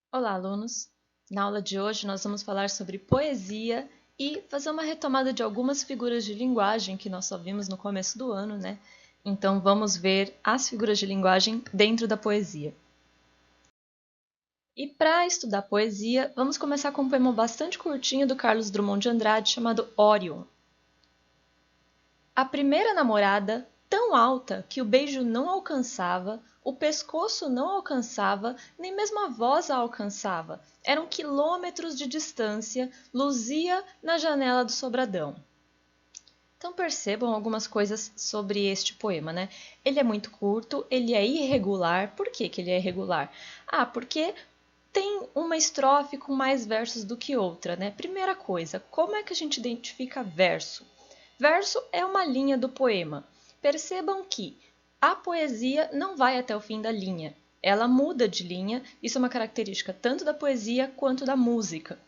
Olá, alunos! Na aula de hoje nós vamos falar sobre poesia e fazer uma retomada de algumas figuras de linguagem que nós só vimos no começo do ano, né? Então vamos ver as figuras de linguagem dentro da poesia. E para estudar poesia, vamos começar com um poema bastante curtinho do Carlos Drummond de Andrade chamado Órion. A primeira namorada, tão alta que o beijo não alcançava, o pescoço não alcançava, nem mesmo a voz a alcançava. Eram quilômetros de distância, luzia na janela do sobradão. Então percebam algumas coisas sobre este poema, né? Ele é muito curto, ele é irregular. Por que ele é irregular? Porque tem uma estrofe com mais versos do que outra, né? Primeira coisa, como é que a gente identifica verso? Verso é uma linha do poema. Percebam que a poesia não vai até o fim da linha. Ela muda de linha, isso é uma característica tanto da poesia quanto da música.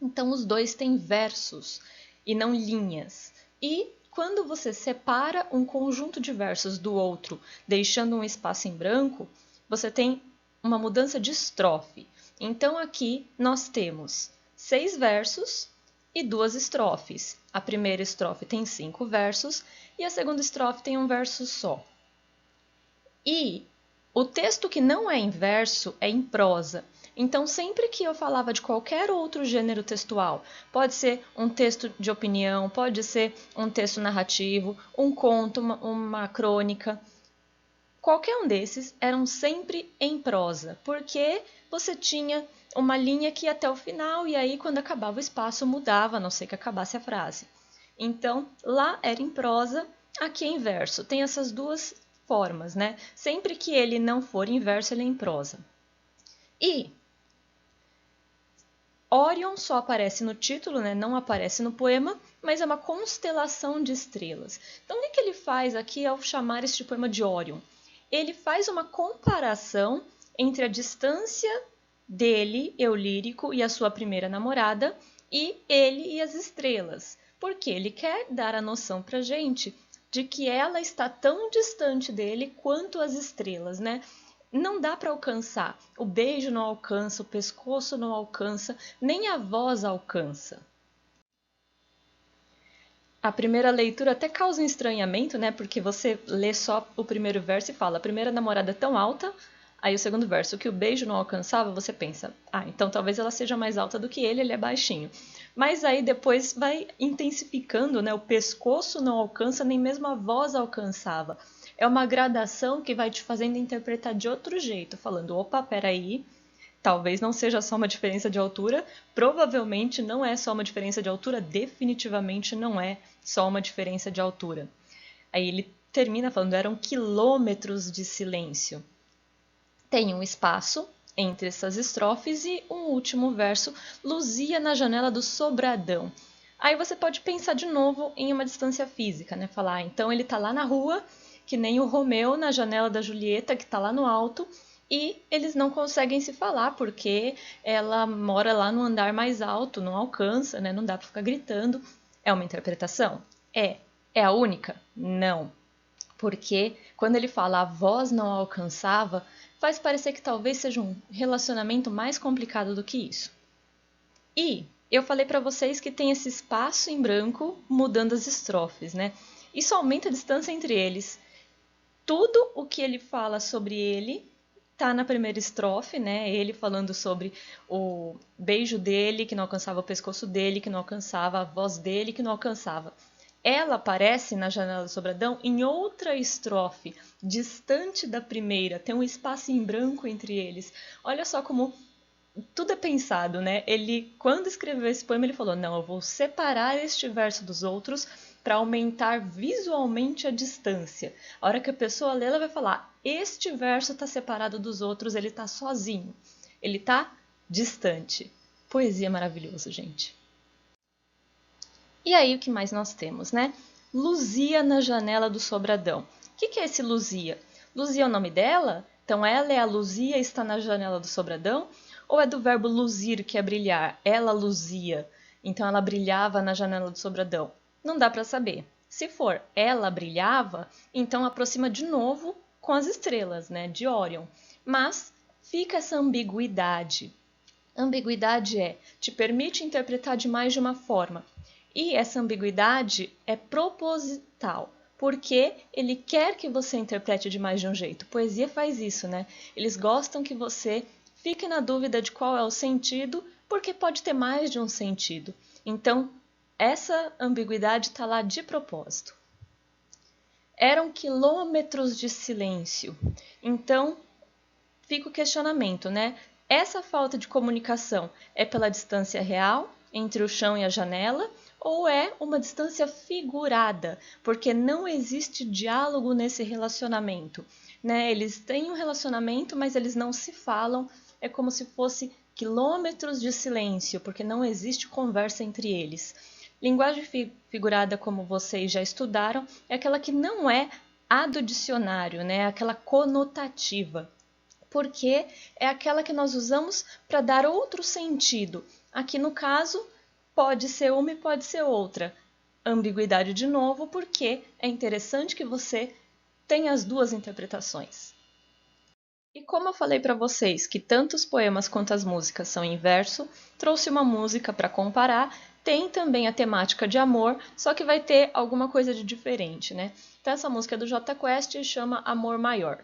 Então, os dois têm versos e não linhas. E quando você separa um conjunto de versos do outro, deixando um espaço em branco, você tem uma mudança de estrofe. Então, aqui nós temos 6 versos e 2 estrofes. A primeira estrofe tem 5 versos e a segunda estrofe tem um verso só. E o texto que não é em verso é em prosa. Então, sempre que eu falava de qualquer outro gênero textual, pode ser um texto de opinião, pode ser um texto narrativo, um conto, uma crônica, qualquer um desses eram sempre em prosa, porque você tinha uma linha que ia até o final e aí quando acabava o espaço mudava, a não ser que acabasse a frase. Então, lá era em prosa, aqui é em verso. Tem essas duas formas, né? Sempre que ele não for em verso, ele é em prosa. E Órion só aparece no título, né? Não aparece no poema, mas é uma constelação de estrelas. Então, o que ele faz aqui ao chamar este poema de Órion? Ele faz uma comparação entre a distância dele, eu lírico, e a sua primeira namorada, e ele e as estrelas. Porque ele quer dar a noção pra gente de que ela está tão distante dele quanto as estrelas, né? Não dá para alcançar. O beijo não alcança, o pescoço não alcança, nem a voz alcança. A primeira leitura até causa um estranhamento, né? Porque você lê só o primeiro verso e fala: a primeira namorada é tão alta. Aí o segundo verso, que o beijo não alcançava, você pensa: então talvez ela seja mais alta do que ele é baixinho. Mas aí depois vai intensificando, né? O pescoço não alcança, nem mesmo a voz alcançava. É uma gradação que vai te fazendo interpretar de outro jeito, falando: opa, peraí, talvez não seja só uma diferença de altura, provavelmente não é só uma diferença de altura, definitivamente não é só uma diferença de altura. Aí ele termina falando: eram quilômetros de silêncio. Tem um espaço entre essas estrofes e um último verso: luzia na janela do sobradão. Aí você pode pensar de novo em uma distância física, né? Falar, então ele tá lá na rua, que nem o Romeu na janela da Julieta, que tá lá no alto, e eles não conseguem se falar porque ela mora lá no andar mais alto, não alcança, né? Não dá para ficar gritando. É uma interpretação? É. É a única? Não. Porque quando ele fala a voz não alcançava, faz parecer que talvez seja um relacionamento mais complicado do que isso. E eu falei para vocês que tem esse espaço em branco mudando as estrofes, né? Isso aumenta a distância entre eles. Tudo o que ele fala sobre ele tá na primeira estrofe, né? Ele falando sobre o beijo dele que não alcançava o pescoço dele, que não alcançava a voz dele, que não alcançava. Ela aparece na janela do sobradão em outra estrofe, distante da primeira, tem um espaço em branco entre eles. Olha só como tudo é pensado, né? Ele, quando escreveu esse poema, ele falou: não, eu vou separar este verso dos outros para aumentar visualmente a distância. A hora que a pessoa lê, ela vai falar: este verso está separado dos outros, ele está sozinho, ele está distante. Poesia maravilhoso, gente. E aí, o que mais nós temos, né? Luzia na janela do sobradão. O que é esse Luzia? Luzia é o nome dela? Então, ela é a Luzia, está na janela do sobradão? Ou é do verbo luzir, que é brilhar? Ela luzia, então ela brilhava na janela do sobradão? Não dá para saber. Se for ela brilhava, então aproxima de novo com as estrelas, né, de Órion. Mas fica essa ambiguidade. Ambiguidade te permite interpretar de mais de uma forma. E essa ambiguidade é proposital, porque ele quer que você interprete de mais de um jeito. Poesia faz isso, né? Eles gostam que você fique na dúvida de qual é o sentido, porque pode ter mais de um sentido. Então, essa ambiguidade está lá de propósito. Eram quilômetros de silêncio. Então, fica o questionamento, né? Essa falta de comunicação é pela distância real entre o chão e a janela ou é uma distância figurada, porque não existe diálogo nesse relacionamento, né? Eles têm um relacionamento, mas eles não se falam, é como se fosse quilômetros de silêncio, porque não existe conversa entre eles. Linguagem figurada, como vocês já estudaram, é aquela que não é a do dicionário, né? Aquela conotativa, porque é aquela que nós usamos para dar outro sentido. Aqui no caso, pode ser uma e pode ser outra. Ambiguidade de novo, porque é interessante que você tenha as duas interpretações. E como eu falei para vocês que tanto os poemas quanto as músicas são em verso, trouxe uma música para comparar. Tem também a temática de amor, só que vai ter alguma coisa de diferente, né? Então essa música é do Jota Quest e chama Amor Maior.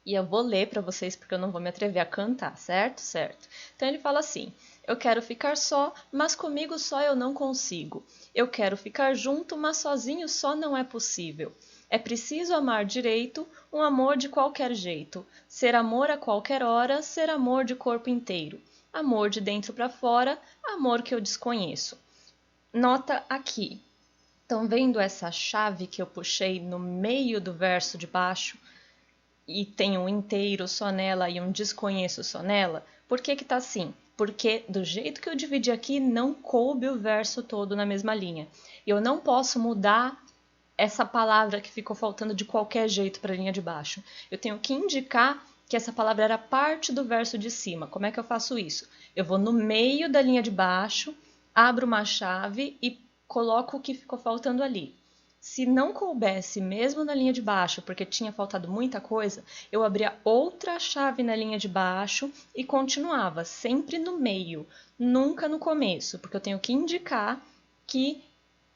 E eu vou ler para vocês porque eu não vou me atrever a cantar, certo? Certo. Então ele fala assim: eu quero ficar só, mas comigo só eu não consigo. Eu quero ficar junto, mas sozinho só não é possível. É preciso amar direito, um amor de qualquer jeito. Ser amor a qualquer hora, ser amor de corpo inteiro. Amor de dentro para fora, amor que eu desconheço. Nota aqui. Estão vendo essa chave que eu puxei no meio do verso de baixo? E tem um inteiro só nela e um desconheço só nela? Por que que tá assim? Porque do jeito que eu dividi aqui, não coube o verso todo na mesma linha. Eu não posso mudar essa palavra que ficou faltando de qualquer jeito para a linha de baixo. Eu tenho que indicar que essa palavra era parte do verso de cima. Como é que eu faço isso? Eu vou no meio da linha de baixo, abro uma chave e coloco o que ficou faltando ali. Se não coubesse mesmo na linha de baixo, porque tinha faltado muita coisa, eu abria outra chave na linha de baixo e continuava, sempre no meio, nunca no começo, porque eu tenho que indicar que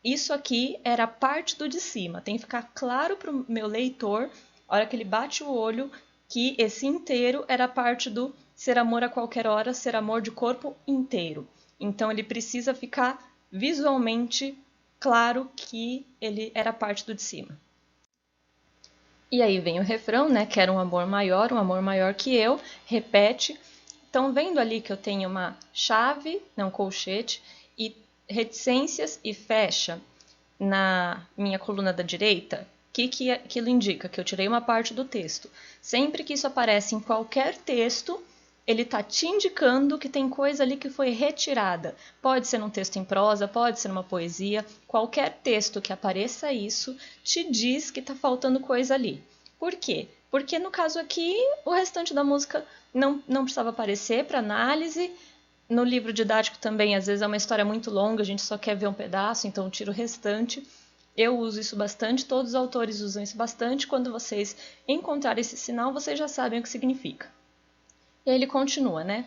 isso aqui era parte do de cima. Tem que ficar claro para o meu leitor, a hora que ele bate o olho, que esse inteiro era parte do ser amor a qualquer hora, ser amor de corpo inteiro. Então ele precisa ficar visualmente claro que ele era parte do de cima. E aí vem o refrão, né? Quero um amor maior que eu. Repete. Estão vendo ali que eu tenho uma chave, não colchete, e reticências e fecha na minha coluna da direita? O que aquilo indica? Que eu tirei uma parte do texto. Sempre que isso aparece em qualquer texto, ele está te indicando que tem coisa ali que foi retirada. Pode ser num texto em prosa, pode ser numa poesia. Qualquer texto que apareça isso te diz que está faltando coisa ali. Por quê? Porque no caso aqui, o restante da música não precisava aparecer para análise. No livro didático também, às vezes é uma história muito longa, a gente só quer ver um pedaço, então tira o restante. Eu uso isso bastante, todos os autores usam isso bastante. Quando vocês encontrarem esse sinal, vocês já sabem o que significa. E aí ele continua, né?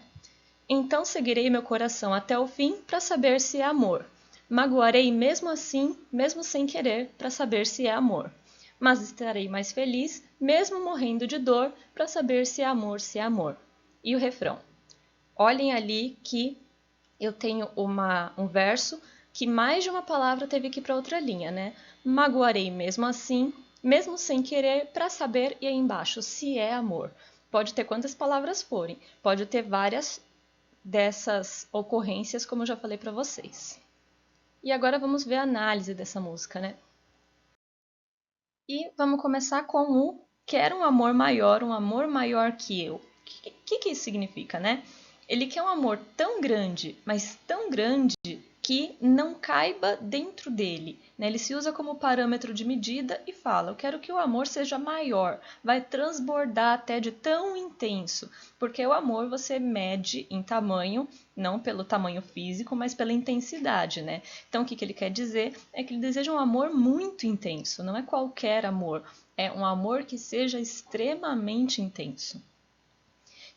Então seguirei meu coração até o fim para saber se é amor. Magoarei mesmo assim, mesmo sem querer, para saber se é amor. Mas estarei mais feliz, mesmo morrendo de dor, para saber se é amor, se é amor. E o refrão. Olhem ali que eu tenho um verso que mais de uma palavra teve que ir para outra linha, né? Magoarei mesmo assim, mesmo sem querer, para saber, e aí embaixo, se é amor. Pode ter quantas palavras forem, pode ter várias dessas ocorrências, como eu já falei para vocês. E agora vamos ver a análise dessa música, né? E vamos começar com o quero um amor maior que eu. O que isso significa, né? Ele quer um amor tão grande, mas tão grande, que não caiba dentro dele, né? Ele se usa como parâmetro de medida e fala: eu quero que o amor seja maior, vai transbordar até de tão intenso, porque o amor você mede em tamanho, não pelo tamanho físico, mas pela intensidade, né? Então o que ele quer dizer é que ele deseja um amor muito intenso, não é qualquer amor, é um amor que seja extremamente intenso.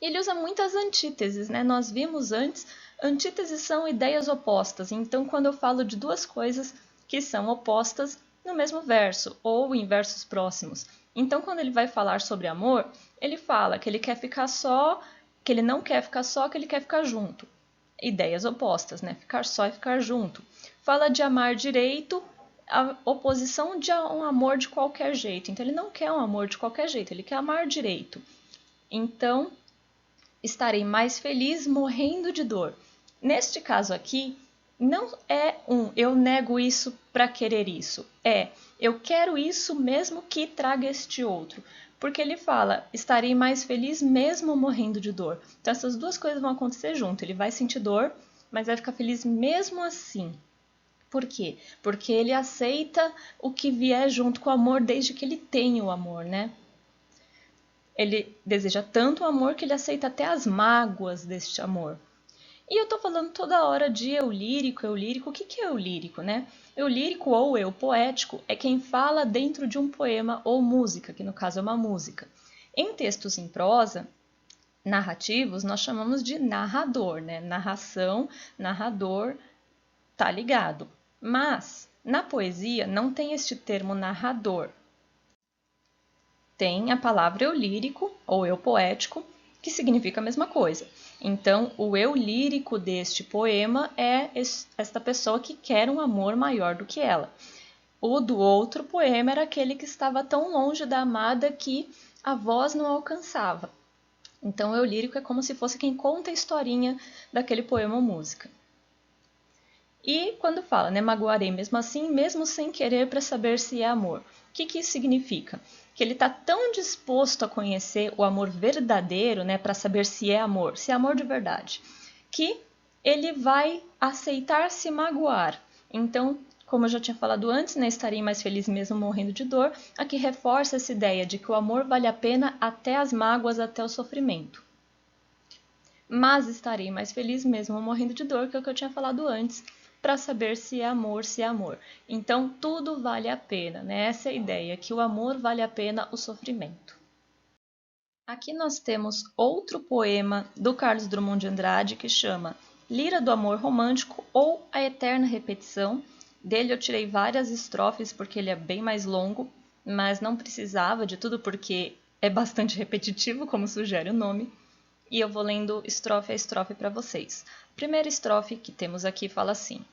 E ele usa muitas antíteses, né? Nós vimos antes, antíteses são ideias opostas. Então, quando eu falo de duas coisas que são opostas no mesmo verso ou em versos próximos. Então, quando ele vai falar sobre amor, ele fala que ele quer ficar só, que ele não quer ficar só, que ele quer ficar junto. Ideias opostas, né? Ficar só e ficar junto. Fala de amar direito, a oposição de um amor de qualquer jeito. Então, ele não quer um amor de qualquer jeito, ele quer amar direito. Então, estarei mais feliz morrendo de dor. Neste caso aqui, não é eu nego isso para querer isso. É eu quero isso mesmo que traga este outro. Porque ele fala, estarei mais feliz mesmo morrendo de dor. Então essas duas coisas vão acontecer junto. Ele vai sentir dor, mas vai ficar feliz mesmo assim. Por quê? Porque ele aceita o que vier junto com o amor desde que ele tenha o amor, né? Ele deseja tanto o amor que ele aceita até as mágoas deste amor. E eu tô falando toda hora de eu lírico, eu lírico. O que é eu lírico, né? Eu lírico ou eu poético é quem fala dentro de um poema ou música, que no caso é uma música. Em textos em prosa, narrativos, nós chamamos de narrador, né? Narração, narrador, tá ligado. Mas na poesia não tem este termo narrador. Tem a palavra eu lírico ou eu poético, que significa a mesma coisa. Então, o eu lírico deste poema é esta pessoa que quer um amor maior do que ela. O do outro poema era aquele que estava tão longe da amada que a voz não alcançava. Então, o eu lírico é como se fosse quem conta a historinha daquele poema ou música. E quando fala, né, magoarei mesmo assim, mesmo sem querer para saber se é amor. O que isso significa? Que ele está tão disposto a conhecer o amor verdadeiro, né, para saber se é amor de verdade, que ele vai aceitar se magoar. Então, como eu já tinha falado antes, né, estarei mais feliz mesmo morrendo de dor, aqui reforça essa ideia de que o amor vale a pena até as mágoas, até o sofrimento. Mas estarei mais feliz mesmo morrendo de dor, que é o que eu tinha falado antes, para saber se é amor, se é amor. Então, tudo vale a pena, né? Essa é a ideia, que o amor vale a pena o sofrimento. Aqui nós temos outro poema do Carlos Drummond de Andrade que chama Lira do Amor Romântico ou A Eterna Repetição. Dele eu tirei várias estrofes porque ele é bem mais longo, mas não precisava de tudo porque é bastante repetitivo, como sugere o nome. E eu vou lendo estrofe a estrofe para vocês. A primeira estrofe que temos aqui fala assim: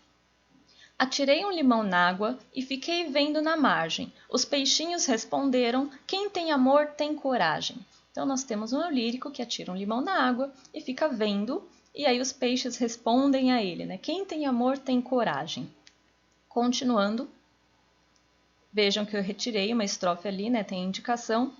Atirei um limão n'água e fiquei vendo na margem. Os peixinhos responderam: quem tem amor tem coragem. Então nós temos um eu lírico que atira um limão na água e fica vendo, e aí os peixes respondem a ele, né? Quem tem amor tem coragem. Continuando, vejam que eu retirei uma estrofe ali, né? Tem indicação.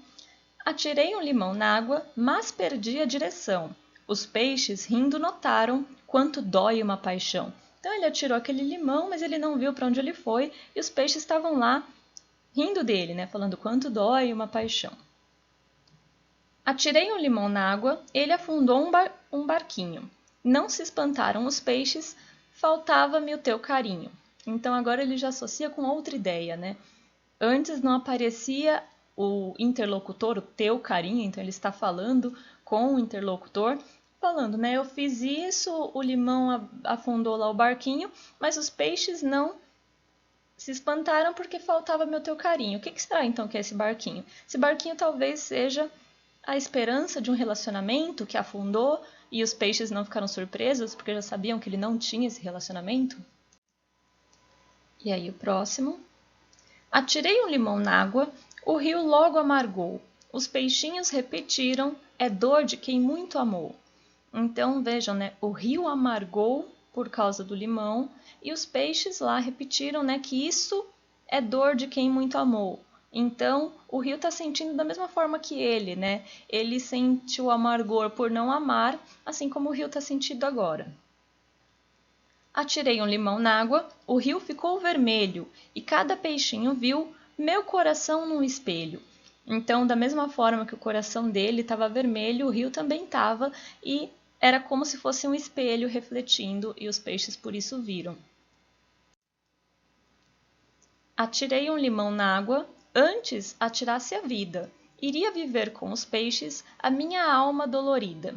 Atirei um limão na água, mas perdi a direção. Os peixes, rindo, notaram quanto dói uma paixão. Então ele atirou aquele limão, mas ele não viu para onde ele foi, e os peixes estavam lá rindo dele, né? Falando quanto dói uma paixão. Atirei um limão na água, ele afundou um barquinho. Não se espantaram os peixes, faltava-me o teu carinho. Então agora ele já associa com outra ideia, né? Antes não aparecia o interlocutor, o teu carinho, então ele está falando com o interlocutor, falando, né? Eu fiz isso, o limão afundou lá o barquinho, mas os peixes não se espantaram porque faltava meu teu carinho. O que será então que é esse barquinho? Esse barquinho talvez seja a esperança de um relacionamento que afundou e os peixes não ficaram surpresos porque já sabiam que ele não tinha esse relacionamento. E aí o próximo. Atirei um limão n'água, o rio logo amargou. Os peixinhos repetiram, é dor de quem muito amou. Então vejam, né? O rio amargou por causa do limão e os peixes lá repetiram, né? Que isso é dor de quem muito amou. Então o rio está sentindo da mesma forma que ele, né? Ele sente o amargor por não amar, assim como o rio está sentindo agora. Atirei um limão n'água, o rio ficou vermelho e cada peixinho viu meu coração num espelho. Então, da mesma forma que o coração dele estava vermelho, o rio também estava e era como se fosse um espelho refletindo e os peixes por isso viram. Atirei um limão na água, antes atirasse a vida. iria viver com os peixes a minha alma dolorida.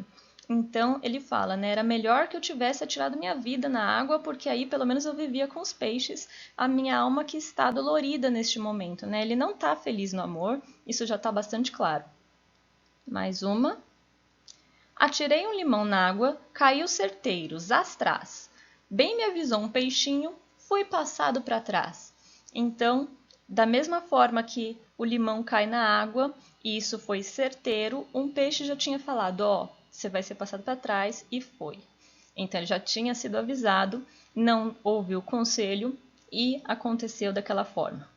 Então ele fala, né, era melhor que eu tivesse atirado minha vida na água, porque aí pelo menos eu vivia com os peixes, a minha alma que está dolorida neste momento, né? Ele não está feliz no amor, isso já está bastante claro. Mais uma. Atirei um limão na água, caiu certeiro, zás. Bem me avisou um peixinho, fui passado para trás. Então, da mesma forma que o limão cai na água, e isso foi certeiro, um peixe já tinha falado, ó, você vai ser passado para trás, e foi. Então ele já tinha sido avisado, não ouviu o conselho e aconteceu daquela forma.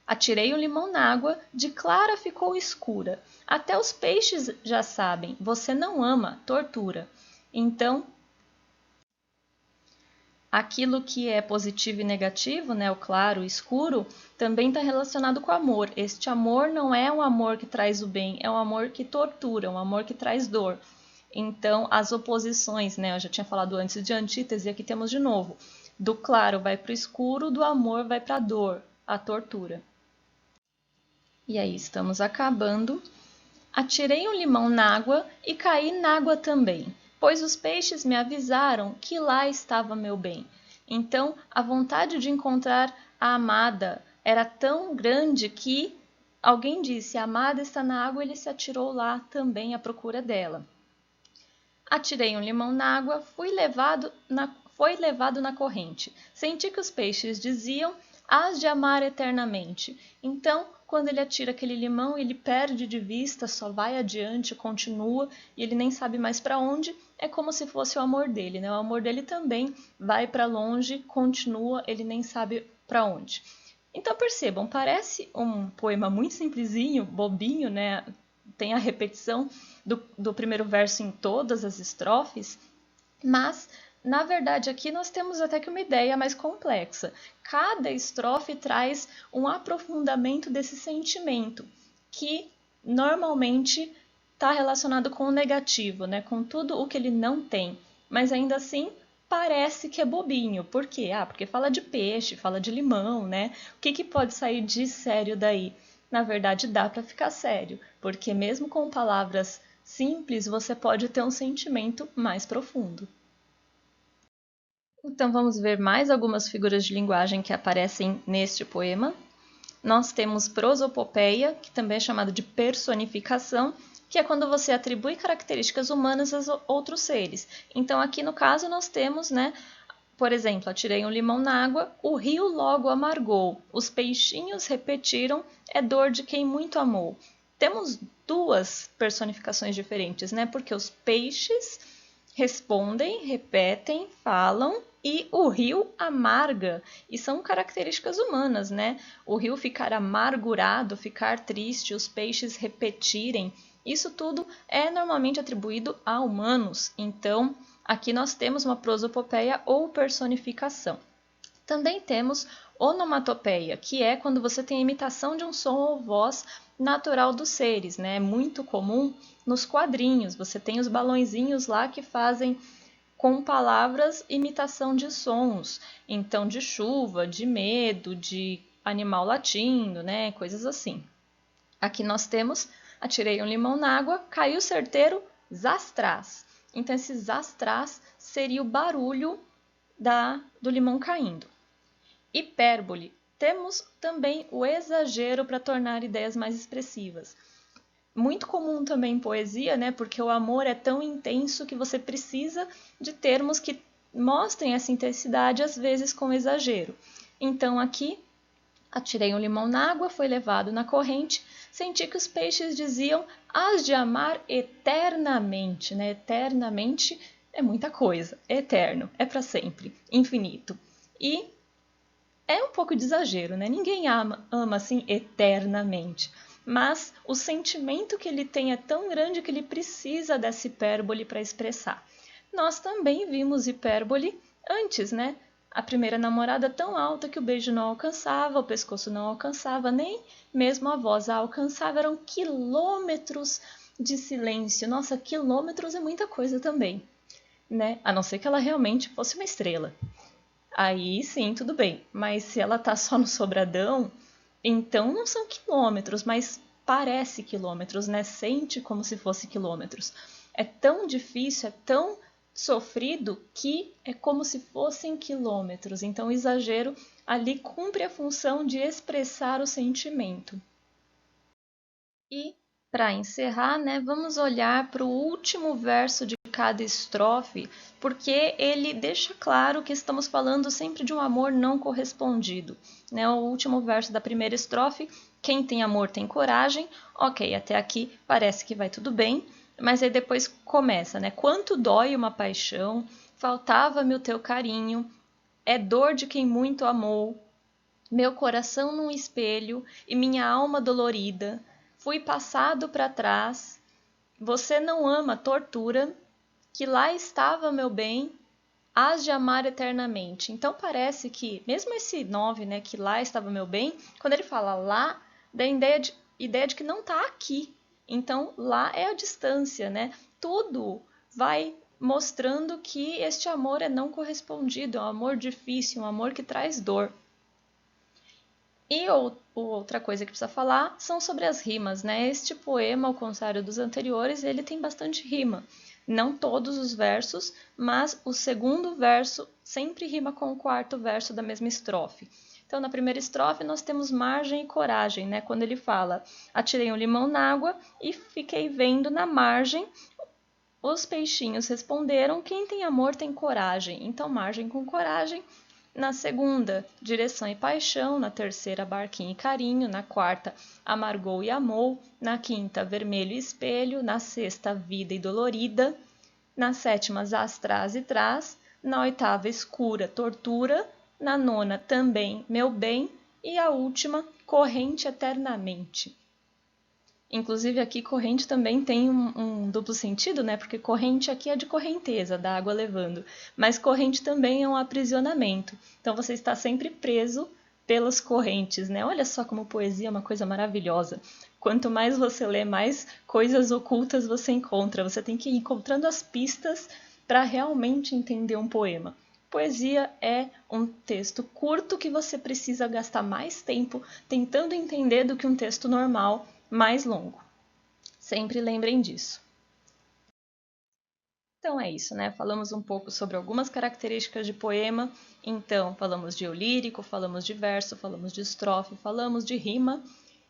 Atirei o limão na água, de clara ficou escura. Até os peixes já sabem, você não ama, tortura. Então, aquilo que é positivo e negativo, né, o claro e o escuro, também está relacionado com o amor. Este amor não é um amor que traz o bem, é um amor que tortura, um amor que traz dor. Então, as oposições, né, eu já tinha falado antes de antítese, aqui temos de novo. Do claro vai para o escuro, do amor vai para a dor, a tortura. E aí, estamos acabando. Atirei um limão na água e caí na água também, pois os peixes me avisaram que lá estava meu bem. Então, a vontade de encontrar a amada era tão grande que alguém disse: a amada está na água, e ele se atirou lá também à procura dela. Atirei um limão na água, foi levado na corrente. Senti que os peixes diziam: hás de amar eternamente. Então, quando ele atira aquele limão, ele perde de vista, só vai adiante, continua, e ele nem sabe mais para onde. É como se fosse o amor dele, né? O amor dele também vai para longe, continua, ele nem sabe para onde. Então percebam, parece um poema muito simplesinho, bobinho, né? Tem a repetição do primeiro verso em todas as estrofes, mas na verdade aqui nós temos até que uma ideia mais complexa. Cada estrofe traz um aprofundamento desse sentimento, que normalmente está relacionado com o negativo, né? Com tudo o que ele não tem, mas ainda assim parece que é bobinho. Por quê? Porque fala de peixe, fala de limão, né? O que pode sair de sério daí? Na verdade, dá para ficar sério, porque mesmo com palavras simples, você pode ter um sentimento mais profundo. Então vamos ver mais algumas figuras de linguagem que aparecem neste poema. Nós temos prosopopeia, que também é chamado de personificação, que é quando você atribui características humanas a outros seres. Então aqui no caso nós temos, né, por exemplo, atirei um limão na água, o rio logo amargou, os peixinhos repetiram, é dor de quem muito amou. Temos duas personificações diferentes, né? Porque os peixes respondem, repetem, falam, e o rio amarga, e são características humanas, né? O rio ficar amargurado, ficar triste, os peixes repetirem, isso tudo é normalmente atribuído a humanos. Então, aqui nós temos uma prosopopeia ou personificação. Também temos onomatopeia, que é quando você tem a imitação de um som ou voz natural dos seres, né? É muito comum nos quadrinhos, você tem os balõezinhos lá que fazem com palavras imitação de sons, então de chuva, de medo, de animal latindo, né? Coisas assim. Aqui nós temos: atirei um limão na água, caiu certeiro, zás. Então esse zás seria o barulho do limão caindo. Hipérbole. Temos também o exagero para tornar ideias mais expressivas. Muito comum também em poesia, né? Porque o amor é tão intenso que você precisa de termos que mostrem essa intensidade, às vezes com exagero. Então aqui, atirei um limão na água, foi levado na corrente, senti que os peixes diziam: hás de amar eternamente, né? Eternamente é muita coisa, eterno, é para sempre, infinito. E é um pouco de exagero, né? Ninguém ama assim eternamente. Mas o sentimento que ele tem é tão grande que ele precisa dessa hipérbole para expressar. Nós também vimos hipérbole antes, né? A primeira namorada tão alta que o beijo não alcançava, o pescoço não alcançava, nem mesmo a voz a alcançava. Eram quilômetros de silêncio. Nossa, quilômetros é muita coisa também, né? A não ser que ela realmente fosse uma estrela. Aí sim, tudo bem. Mas se ela tá só no Sobradão, então não são quilômetros, mas parece quilômetros, né? Sente como se fosse quilômetros. É tão difícil, é tão sofrido que é como se fossem quilômetros. Então, o exagero ali cumpre a função de expressar o sentimento. E, para encerrar, né, vamos olhar para o último verso de cada estrofe, porque ele deixa claro que estamos falando sempre de um amor não correspondido. Né? O último verso da primeira estrofe, quem tem amor tem coragem. Ok, até aqui parece que vai tudo bem, mas aí depois começa, né? Quanto dói uma paixão, faltava-me o teu carinho, é dor de quem muito amou, meu coração num espelho e minha alma dolorida, fui passado para trás, você não ama tortura, que lá estava meu bem, hás de amar eternamente. Então parece que, mesmo esse 9, né, que lá estava meu bem, quando ele fala lá, dá a ideia de que não está aqui. Então lá é a distância, né? Tudo vai mostrando que este amor é não correspondido, é um amor difícil, um amor que traz dor. E outra coisa que precisa falar são sobre as rimas, né? Este poema, ao contrário dos anteriores, ele tem bastante rima. Não todos os versos, mas o segundo verso sempre rima com o quarto verso da mesma estrofe. Então, na primeira estrofe, nós temos margem e coragem, né? Quando ele fala, atirei um limão na água e fiquei vendo na margem. Os peixinhos responderam, quem tem amor tem coragem. Então, margem com coragem. Na segunda, direção e paixão. Na terceira, barquinho e carinho. Na quarta, amargou e amou. Na quinta, vermelho e espelho. Na sexta, vida e dolorida. Na sétima, astraz e traz. Na oitava, escura, tortura. Na nona, também, meu bem. E a última, corrente eternamente. Inclusive aqui corrente também tem um duplo sentido, né? Porque corrente aqui é de correnteza, da água levando. Mas corrente também é um aprisionamento. Então você está sempre preso pelas correntes, né? Olha só como poesia é uma coisa maravilhosa. Quanto mais você lê, mais coisas ocultas você encontra. Você tem que ir encontrando as pistas para realmente entender um poema. Poesia é um texto curto que você precisa gastar mais tempo tentando entender do que um texto normal mais longo. Sempre lembrem disso. Então é isso, né? Falamos um pouco sobre algumas características de poema. Então, falamos de eu lírico, falamos de verso, falamos de estrofe, falamos de rima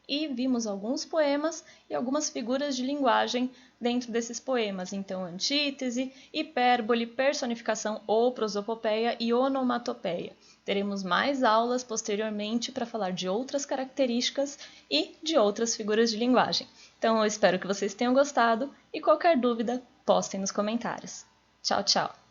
e vimos alguns poemas e algumas figuras de linguagem dentro desses poemas. Então, antítese, hipérbole, personificação ou prosopopeia e onomatopeia. Teremos mais aulas posteriormente para falar de outras características e de outras figuras de linguagem. Então, eu espero que vocês tenham gostado e qualquer dúvida, postem nos comentários. Tchau, tchau!